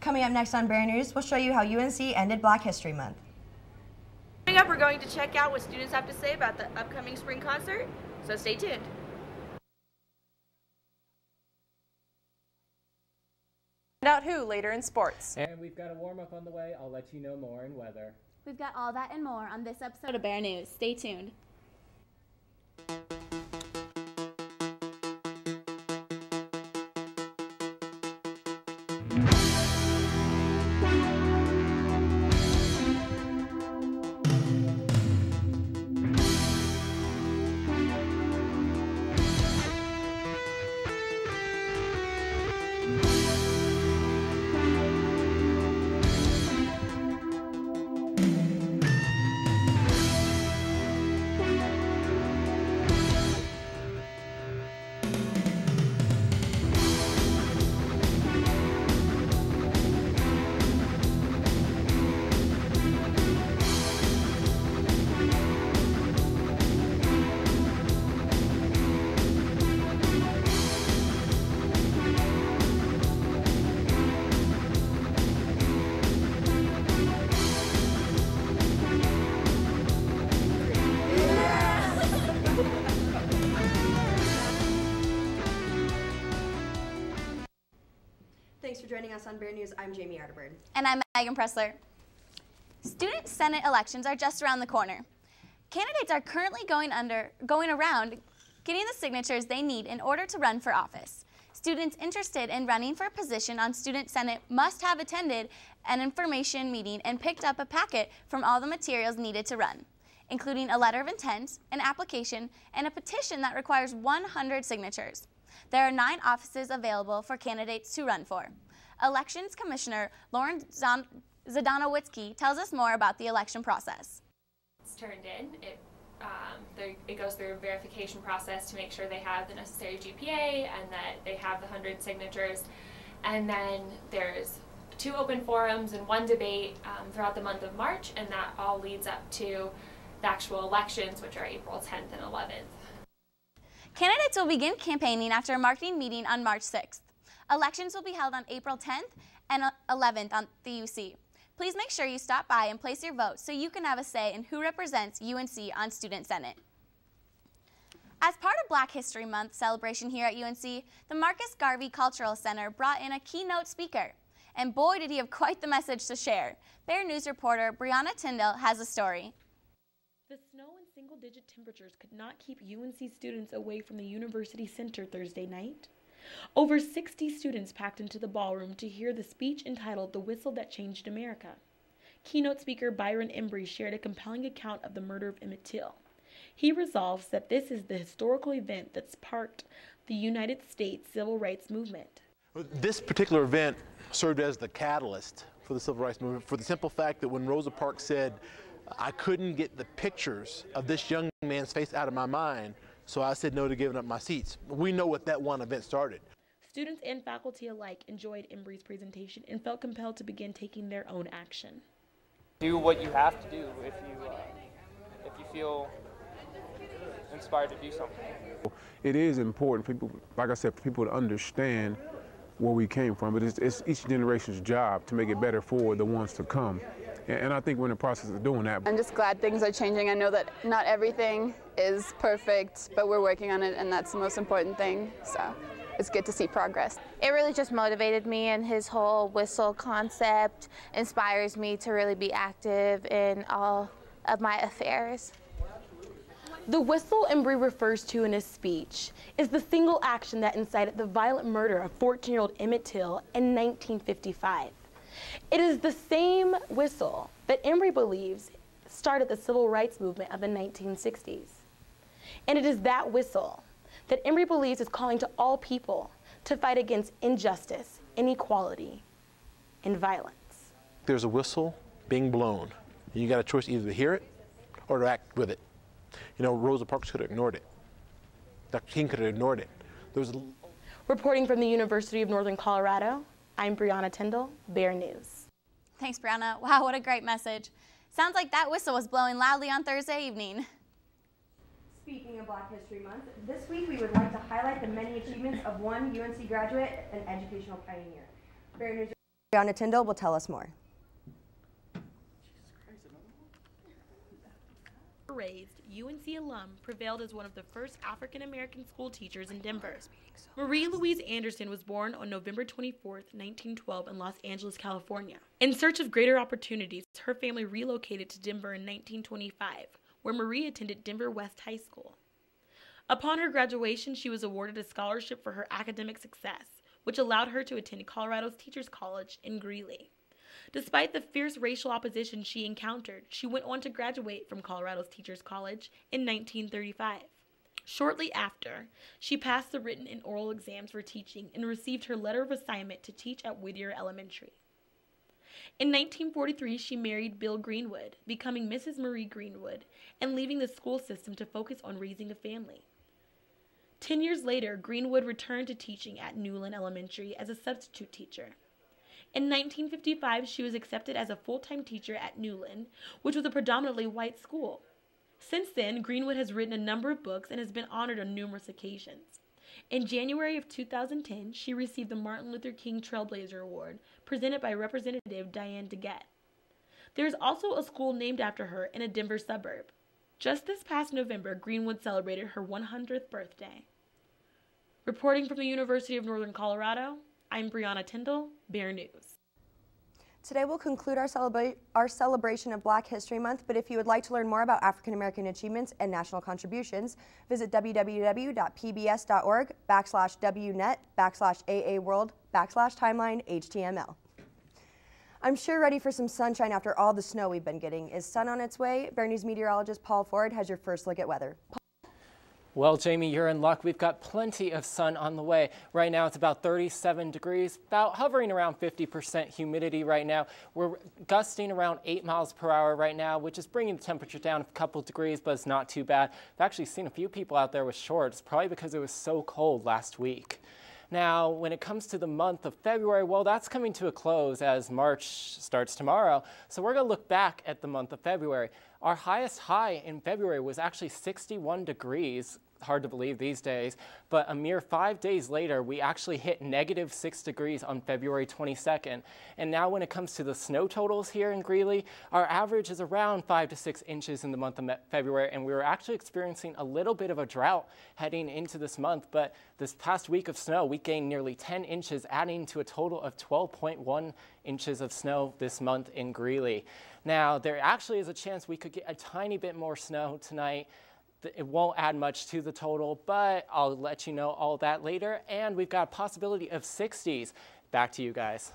Coming up next on Bear News, we'll show you how UNC ended Black History Month. Coming up, we're going to check out what students have to say about the upcoming spring concert, so stay tuned. Find out who later in sports. And we've got a warm-up on the way. I'll let you know more in weather. We've got all that and more on this episode of Bear News. Stay tuned. Thanks for joining us on Bear News. I'm Jamie Arterburn. And I'm Megan Pressler. Student Senate elections are just around the corner. Candidates are currently going around getting the signatures they need in order to run for office. Students interested in running for a position on Student Senate must have attended an information meeting and picked up a packet from all the materials needed to run, including a letter of intent, an application, and a petition that requires 100 signatures. There are 9 offices available for candidates to run for. Elections Commissioner Lauren Zdanowitzki tells us more about the election process. It's turned in. It goes through a verification process to make sure they have the necessary GPA and that they have the 100 signatures. And then there's 2 open forums and 1 debate throughout the month of March, and that all leads up to the actual elections, which are April 10th and 11th. Candidates will begin campaigning after a marketing meeting on March 6th. Elections will be held on April 10th and 11th on the UC. Please make sure you stop by and place your vote so you can have a say in who represents UNC on Student Senate. As part of Black History Month celebration here at UNC, the Marcus Garvey Cultural Center brought in a keynote speaker. And boy, did he have quite the message to share. Bear News reporter Brianna Tyndall has a story. The snow and single-digit temperatures could not keep UNC students away from the University Center Thursday night. Over 60 students packed into the ballroom to hear the speech entitled The Whistle That Changed America. Keynote speaker Byron Embry shared a compelling account of the murder of Emmett Till. He resolves that this is the historical event that sparked the United States civil rights movement. This particular event served as the catalyst for the civil rights movement for the simple fact that when Rosa Parks said, I couldn't get the pictures of this young man's face out of my mind, so I said no to giving up my seats. We know what that one event started. Students and faculty alike enjoyed Embry's presentation and felt compelled to begin taking their own action. Do what you have to do if you feel inspired to do something. It is important for people, like I said, for people to understand where we came from, but it's each generation's job to make it better for the ones to come. And I think we're in the process of doing that. I'm just glad things are changing. I know that not everything is perfect, but we're working on it, and that's the most important thing. So it's good to see progress. It really just motivated me, and his whole whistle concept inspires me to really be active in all of my affairs. The whistle Embry refers to in his speech is the single action that incited the violent murder of 14-year-old Emmett Till in 1955. It is the same whistle that Embry believes started the civil rights movement of the 1960s. And it is that whistle that Embry believes is calling to all people to fight against injustice, inequality, and violence. There's a whistle being blown, and you got a choice either to hear it or to act with it. You know, Rosa Parks could have ignored it. Dr. King could have ignored it. Reporting from the University of Northern Colorado, I'm Brianna Tyndall, Bear News. Thanks, Brianna. Wow, what a great message. Sounds like that whistle was blowing loudly on Thursday evening. Speaking of Black History Month, this week we would like to highlight the many achievements of one UNC graduate and educational pioneer. Bear News Brianna Tyndall will tell us more. Raised UNC alum, prevailed as one of the first African-American school teachers in Denver. Marie Louise Anderson was born on November 24, 1912 in Los Angeles, California. In search of greater opportunities, her family relocated to Denver in 1925, where Marie attended Denver West High School. Upon her graduation, she was awarded a scholarship for her academic success, which allowed her to attend Colorado's Teachers College in Greeley. Despite the fierce racial opposition she encountered, she went on to graduate from Colorado's Teachers College in 1935. Shortly after, she passed the written and oral exams for teaching and received her letter of assignment to teach at Whittier Elementary. In 1943, she married Bill Greenwood, becoming Mrs. Marie Greenwood, and leaving the school system to focus on raising a family. 10 years later, Greenwood returned to teaching at Newland Elementary as a substitute teacher. In 1955, she was accepted as a full-time teacher at Newland, which was a predominantly white school. Since then, Greenwood has written a number of books and has been honored on numerous occasions. In January of 2010, she received the Martin Luther King Trailblazer Award, presented by Representative Diane DeGette. There is also a school named after her in a Denver suburb. Just this past November, Greenwood celebrated her 100th birthday. Reporting from the University of Northern Colorado, I'm Brianna Tyndall, Bear News. Today we'll conclude our celebration of Black History Month, but if you would like to learn more about African American achievements and national contributions, visit www.pbs.org/wnet/AA World/timeline HTML. I'm sure ready for some sunshine after all the snow we've been getting. Is sun on its way? Bear News meteorologist Paul Ford has your first look at weather. Well, Jamie, you're in luck. We've got plenty of sun on the way. Right now, it's about 37 degrees, about hovering around 50% humidity right now. We're gusting around 8 miles per hour right now, which is bringing the temperature down a couple degrees, but it's not too bad. I've actually seen a few people out there with shorts, probably because it was so cold last week. Now, when it comes to the month of February, well, that's coming to a close as March starts tomorrow. So we're going to look back at the month of February. Our highest high in February was actually 61 degrees. Hard to believe these days, but a mere 5 days later, we actually hit -6 degrees on February 22nd. And now when it comes to the snow totals here in Greeley, our average is around 5 to 6 inches in the month of February, and we were actually experiencing a little bit of a drought heading into this month, but this past week of snow, we gained nearly 10 inches, adding to a total of 12.1 inches of snow this month in Greeley. Now, there actually is a chance we could get a tiny bit more snow tonight. It won't add much to the total, but I'll let you know all that later. And we've got a possibility of 60s. Back to you guys.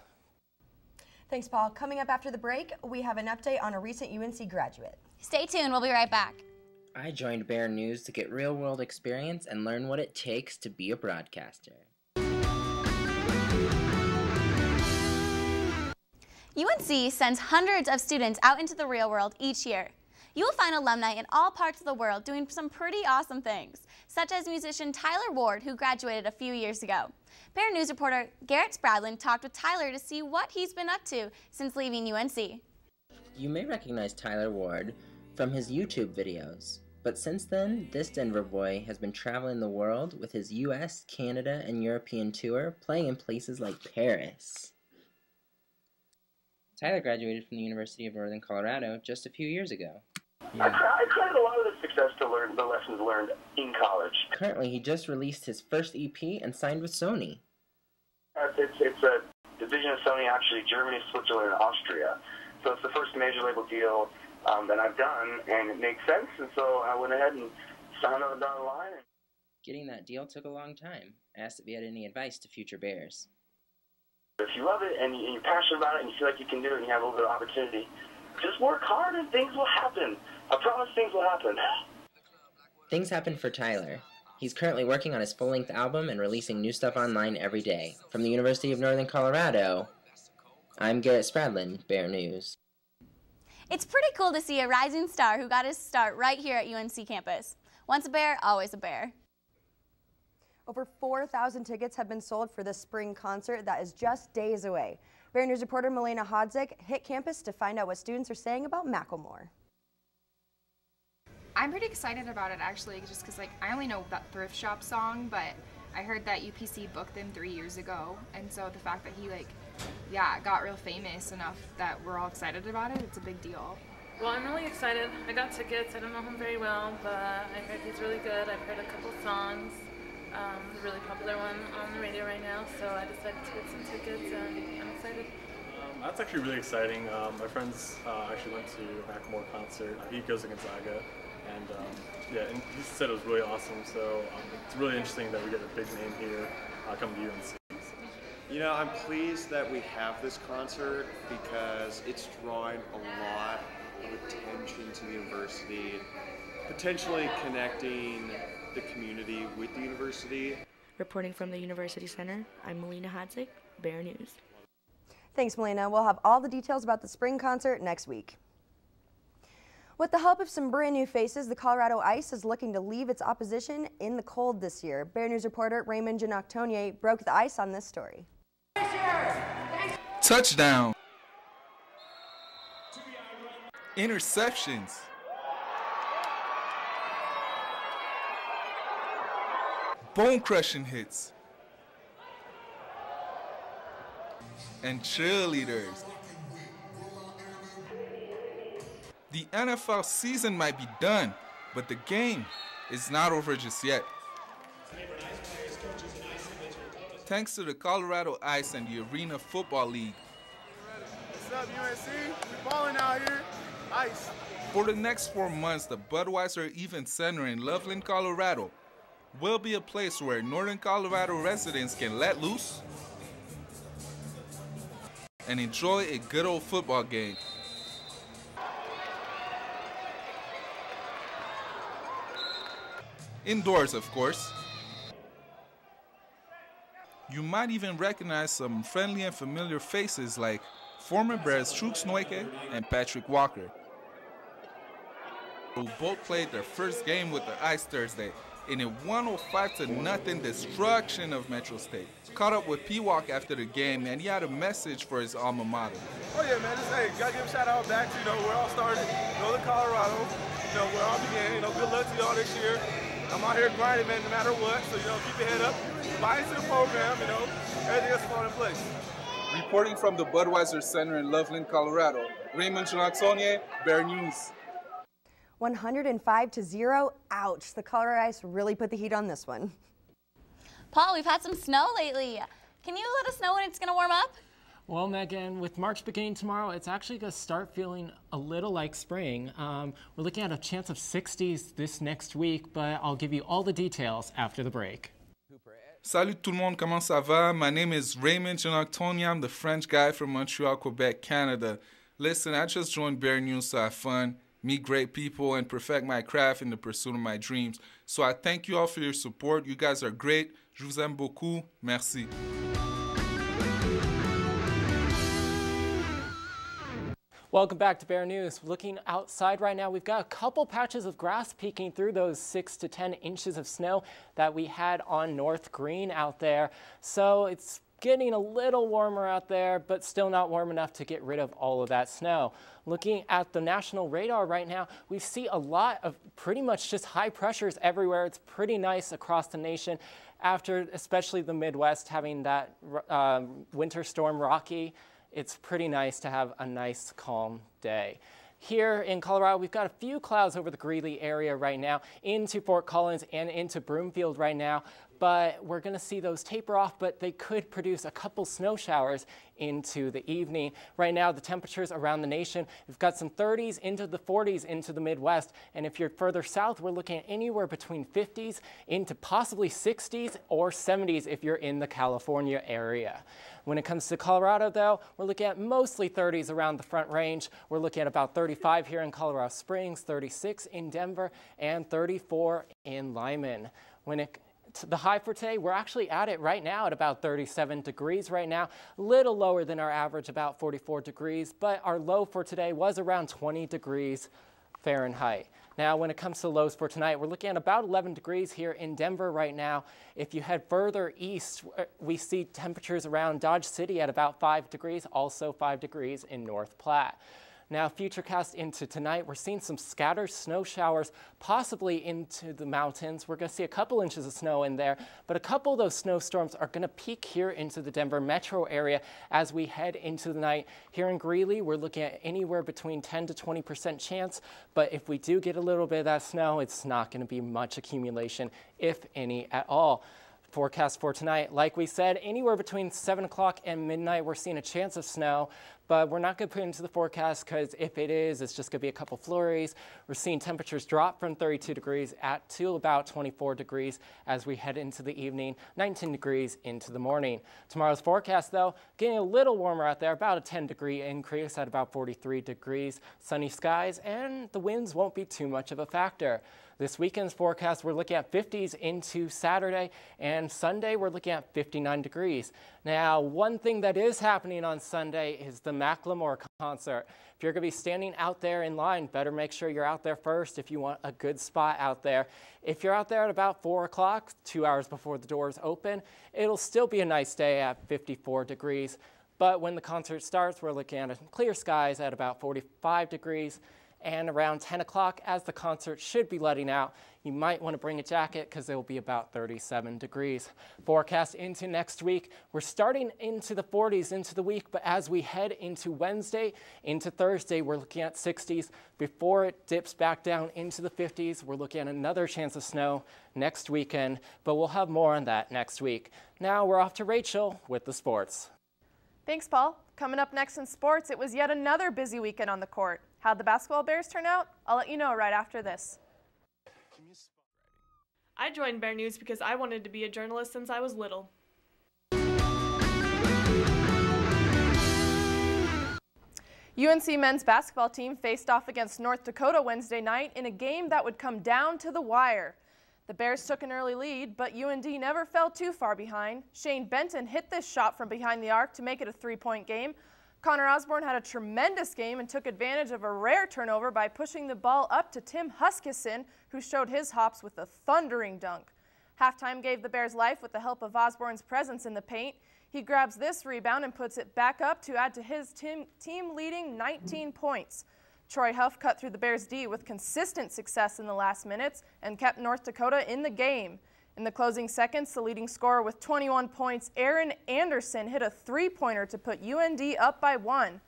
Thanks, Paul. Coming up after the break, we have an update on a recent UNC graduate. Stay tuned. We'll be right back. I joined Bear News to get real-world experience and learn what it takes to be a broadcaster. UNC sends hundreds of students out into the real world each year. You will find alumni in all parts of the world doing some pretty awesome things, such as musician Tyler Ward, who graduated a few years ago. Bear News reporter Garrett Spradlin talked with Tyler to see what he's been up to since leaving UNC. You may recognize Tyler Ward from his YouTube videos, but since then, this Denver boy has been traveling the world with his US, Canada, and European tour, playing in places like Paris. Tyler graduated from the University of Northern Colorado just a few years ago. I credit a lot of the success to learn the lessons learned in college. Currently, he just released his first EP and signed with Sony. It's a division of Sony, actually, Germany, Switzerland, and Austria. So it's the first major label deal that I've done, and it makes sense, and so I went ahead and signed on the dotted line. Getting that deal took a long time. I asked if he had any advice to future Bears. If you love it and you're passionate about it and you feel like you can do it and you have a little bit of opportunity, just work hard and things will happen. I promise things will happen. Things happen for Tyler. He's currently working on his full-length album and releasing new stuff online every day. From the University of Northern Colorado, I'm Garrett Spradlin, Bear News. It's pretty cool to see a rising star who got his start right here at UNC campus. Once a Bear, always a Bear. Over 4,000 tickets have been sold for the spring concert that is just days away. Bear News reporter Milena Hodzik hit campus to find out what students are saying about Macklemore. I'm pretty excited about it actually, just because I only know that Thrift Shop song, but I heard that UPC booked them 3 years ago, and so the fact that he yeah, got real famous enough that we're all excited about it. It's a big deal. Well, I'm really excited. I got tickets. I don't know him very well, but I heard he's really good. I've heard a couple songs. A really popular one on the radio right now, so I decided to get some tickets, and I'm excited. That's actually really exciting. My friends actually went to a Macklemore concert. He goes to Gonzaga, and yeah, and he said it was really awesome. So it's really interesting that we get a big name here coming to UNC. You know, I'm pleased that we have this concert because it's drawing a lot of attention to the university, potentially connecting the community with the university. Reporting from the University Center, I'm Melina Hodzik, Bear News. Thanks, Melina. We'll have all the details about the spring concert next week. With the help of some brand new faces, the Colorado Ice is looking to leave its opposition in the cold this year. Bear News reporter Raymond Janoctonier broke the ice on this story. Touchdown. Interceptions. Bone-crushing hits. And cheerleaders. The NFL season might be done, but the game is not over just yet. Thanks to the Colorado Ice and the Arena Football League. What's up, UNC? We balling out here. Ice. For the next 4 months, the Budweiser Event Center in Loveland, Colorado will be a place where Northern Colorado residents can let loose and enjoy a good old football game. Indoors, of course. You might even recognize some friendly and familiar faces like former Bears Trux Noike and Patrick Walker, who both played their first game with the Ice Thursday in a 105-0 destruction of Metro State. Caught up with P-Walk after the game, and he had a message for his alma mater. Oh yeah, man, just, hey, gotta give a shout out back to, where all started, Northern Colorado, where all began, good luck to y'all this year. I'm out here grinding, man, no matter what, so, keep your head up, buy into the program, everything else is falling in place. Reporting from the Budweiser Center in Loveland, Colorado, Raymond Janoctonier, Bear News. 105-0. Ouch. The Colorado Ice really put the heat on this one. Paul, we've had some snow lately. Can you let us know when it's going to warm up? Well, Megan, with March beginning tomorrow, it's actually going to start feeling a little like spring. We're looking at a chance of 60s this next week, but I'll give you all the details after the break. Salut tout le monde, comment ça va? My name is Raymond Janoctonier. I'm the French guy from Montreal, Quebec, Canada. Listen, I just joined Bear News to have fun, meet great people, and perfect my craft in the pursuit of my dreams. So I thank you all for your support. You guys are great. Je vous aime beaucoup. Merci. Welcome back to Bear News. Looking outside right now, we've got a couple patches of grass peeking through those 6 to 10 inches of snow that we had on North Green out there. So it's getting a little warmer out there, but still not warm enough to get rid of all of that snow. Looking at the national radar right now, we see a lot of pretty much just high pressures everywhere. It's pretty nice across the nation after especially the Midwest having that winter storm Rocky. It's pretty nice to have a nice calm day. Here in Colorado, we've got a few clouds over the Greeley area right now, into Fort Collins and into Broomfield right now, but we're going to see those taper off, but they could produce a couple snow showers into the evening. Right now, the temperatures around the nation, we've got some 30s into the 40s into the Midwest, and if you're further south, we're looking at anywhere between 50s into possibly 60s or 70s if you're in the California area. When it comes to Colorado, though, we're looking at mostly 30s around the Front Range. We're looking at about 35 here in Colorado Springs, 36 in Denver, and 34 in Lyman. The high for today, we're actually at it right now at about 37 degrees right now, a little lower than our average, about 44 degrees, but our low for today was around 20 degrees Fahrenheit. Now, when it comes to lows for tonight, we're looking at about 11 degrees here in Denver right now. If you head further east, we see temperatures around Dodge City at about 5 degrees, also 5 degrees in North Platte. Now, futurecast into tonight, we're seeing some scattered snow showers, possibly into the mountains. We're going to see a couple inches of snow in there, but a couple of those snowstorms are going to peak here into the Denver metro area as we head into the night. Here in Greeley, we're looking at anywhere between 10 to 20% chance, but if we do get a little bit of that snow, it's not going to be much accumulation, if any at all. Forecast for tonight, like we said, anywhere between 7 o'clock and midnight, we're seeing a chance of snow, but we're not going to put it into the forecast because if it is, it's just going to be a couple flurries. We're seeing temperatures drop from 32 degrees to about 24 degrees as we head into the evening, 19 degrees into the morning. Tomorrow's forecast, though, getting a little warmer out there, about a 10-degree increase at about 43 degrees, sunny skies, and the winds won't be too much of a factor. This weekend's forecast, we're looking at 50s into Saturday, and Sunday we're looking at 59 degrees. Now, one thing that is happening on Sunday is the Macklemore concert. If you're going to be standing out there in line, better make sure you're out there first if you want a good spot out there. If you're out there at about 4 o'clock, 2 hours before the doors open, it'll still be a nice day at 54 degrees. But when the concert starts, we're looking at clear skies at about 45 degrees. And around 10 o'clock, as the concert should be letting out, you might want to bring a jacket because it will be about 37 degrees. Forecast into next week, we're starting into the 40s into the week, but as we head into Wednesday, into Thursday, we're looking at 60s. Before it dips back down into the 50s, we're looking at another chance of snow next weekend, but we'll have more on that next week. Now we're off to Rachel with the sports. Thanks, Paul. Coming up next in sports, it was yet another busy weekend on the court. How'd the basketball Bears turn out? I'll let you know right after this. I joined Bear News because I wanted to be a journalist since I was little. UNC men's basketball team faced off against North Dakota Wednesday night in a game that would come down to the wire. The Bears took an early lead, but UND never fell too far behind. Shane Benton hit this shot from behind the arc to make it a three-point game. Connor Osborne had a tremendous game and took advantage of a rare turnover by pushing the ball up to Tim Huskisson, who showed his hops with a thundering dunk. Halftime gave the Bears life with the help of Osborne's presence in the paint. He grabs this rebound and puts it back up to add to his team-leading 19 points. Troy Huff cut through the Bears' D with consistent success in the last minutes and kept North Dakota in the game. In the closing seconds, the leading scorer with 21 points, Aaron Anderson, hit a three-pointer to put UND up by 1.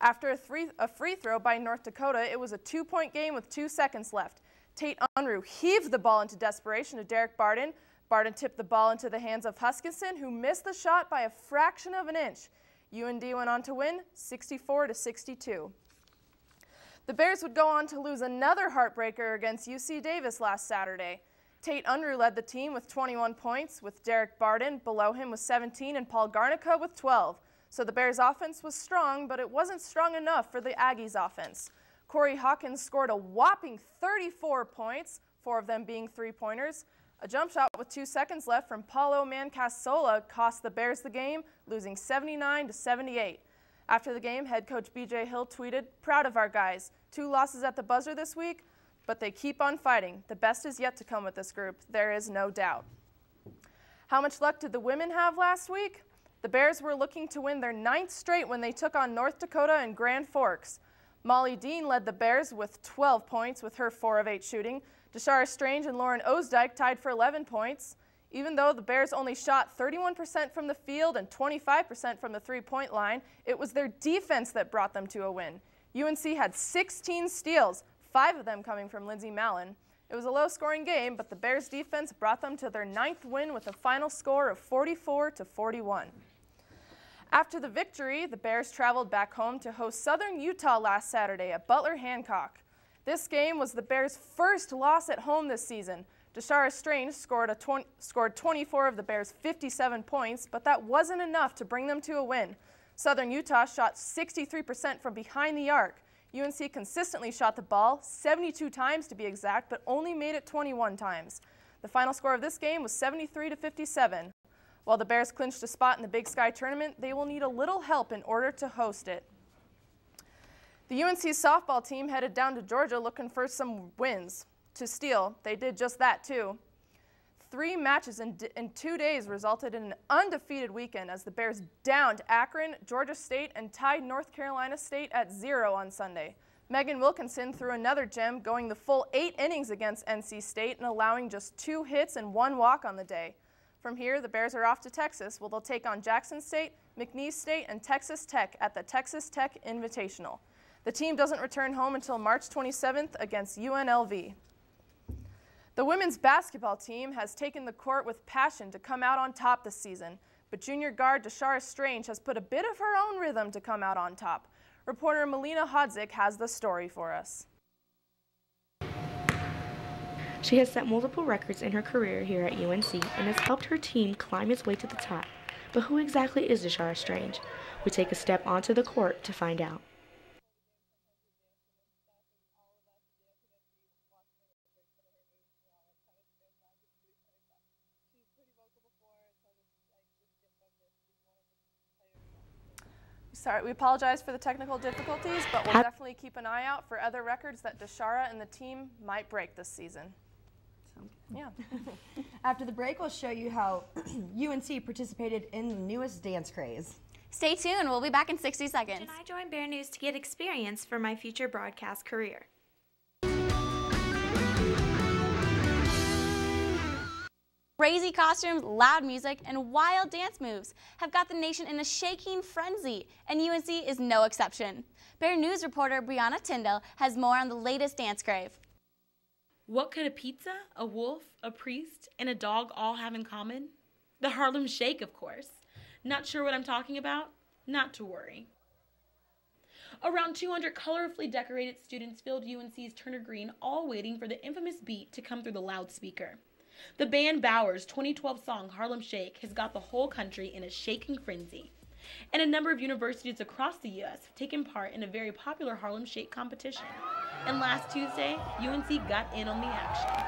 After a free throw by North Dakota, it was a 2-point game with 2 seconds left. Tate Unruh heaved the ball into desperation to Derek Barden. Barden tipped the ball into the hands of Huskisson, who missed the shot by a fraction of an inch. UND went on to win 64-62. The Bears would go on to lose another heartbreaker against UC Davis last Saturday. Tate Unruh led the team with 21 points, with Derek Barden below him with 17 and Paul Garnica with 12. So the Bears' offense was strong, but it wasn't strong enough for the Aggies' offense. Corey Hawkins scored a whopping 34 points, 4 of them being three-pointers. A jump shot with 2 seconds left from Paulo Mancasola cost the Bears the game, losing 79-78. After the game, head coach B.J. Hill tweeted, "Proud of our guys. 2 losses at the buzzer this week, but they keep on fighting. The best is yet to come with this group. There is no doubt." How much luck did the women have last week? The Bears were looking to win their 9th straight when they took on North Dakota and Grand Forks. Molly Dean led the Bears with 12 points with her 4 of 8 shooting. Deshara Strange and Lauren Osdike tied for 11 points. Even though the Bears only shot 31% from the field and 25% from the three-point line, it was their defense that brought them to a win. UNC had 16 steals, 5 of them coming from Lindsey Mallon. It was a low-scoring game, but the Bears' defense brought them to their 9th win with a final score of 44-41. After the victory, the Bears traveled back home to host Southern Utah last Saturday at Butler Hancock. This game was the Bears' first loss at home this season. Deshara Strange scored 24 of the Bears' 57 points, but that wasn't enough to bring them to a win. Southern Utah shot 63% from behind the arc. UNC consistently shot the ball 72 times to be exact, but only made it 21 times. The final score of this game was 73-57. While the Bears clinched a spot in the Big Sky tournament, they will need a little help in order to host it. The UNC softball team headed down to Georgia looking for some wins. To steal, they did just that too. 3 matches in 2 days resulted in an undefeated weekend as the Bears downed Akron, Georgia State, and tied North Carolina State at 0 on Sunday. Megan Wilkinson threw another gem, going the full 8 innings against NC State and allowing just 2 hits and 1 walk on the day. From here, the Bears are off to Texas, where they'll take on Jackson State, McNeese State, and Texas Tech at the Texas Tech Invitational. The team doesn't return home until March 27th against UNLV. The women's basketball team has taken the court with passion to come out on top this season, but junior guard Deshara Strange has put a bit of her own rhythm to come out on top. Reporter Melina Hodzik has the story for us. She has set multiple records in her career here at UNC and has helped her team climb its way to the top. But who exactly is Deshara Strange? We take a step onto the court to find out. Sorry, we apologize for the technical difficulties, but we'll definitely keep an eye out for other records that Deshara and the team might break this season. Yeah. After the break, we'll show you how UNC participated in the newest dance craze. Stay tuned. We'll be back in 60 seconds. And I joined Bear News to get experience for my future broadcast career. Crazy costumes, loud music, and wild dance moves have got the nation in a shaking frenzy, and UNC is no exception. Bear News reporter Brianna Tyndall has more on the latest dance crave. What could a pizza, a wolf, a priest, and a dog all have in common? The Harlem Shake, of course. Not sure what I'm talking about? Not to worry. Around 200 colorfully decorated students filled UNC's Turner Green, all waiting for the infamous beat to come through the loudspeaker. The band Bauer's 2012 song Harlem Shake has got the whole country in a shaking frenzy. And a number of universities across the U.S. have taken part in a very popular Harlem Shake competition. And last Tuesday, UNC got in on the action.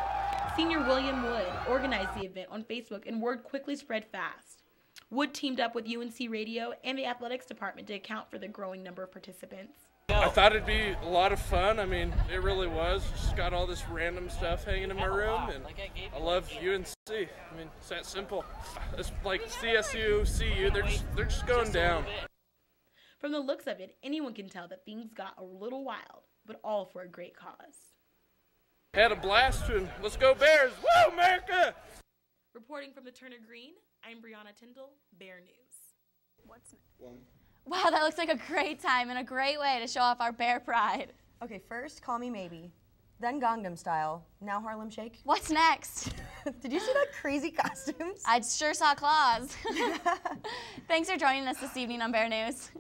Senior William Wood organized the event on Facebook, and word quickly spread fast. Wood teamed up with UNC Radio and the athletics department to account for the growing number of participants. I thought it'd be a lot of fun. I mean, it really was. Just got all this random stuff hanging in my room, and I love UNC. I mean, it's that simple. It's like CSU, CU, they're just going down. From the looks of it, anyone can tell that things got a little wild, but all for a great cause. Had a blast, and let's go Bears! Woo, America! Reporting from the Turner Green, I'm Brianna Tyndall, Bear News. What's next? Wow, that looks like a great time and a great way to show off our Bear pride. Okay, first Call Me Maybe, then Gangnam Style, now Harlem Shake. What's next? Did you see that crazy costumes? I sure saw claws. Thanks for joining us this evening on Bear News.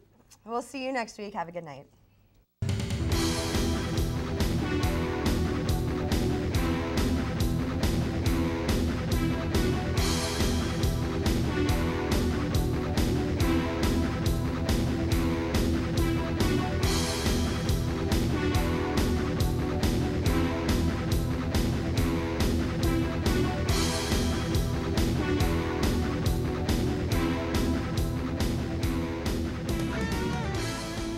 We'll see you next week. Have a good night.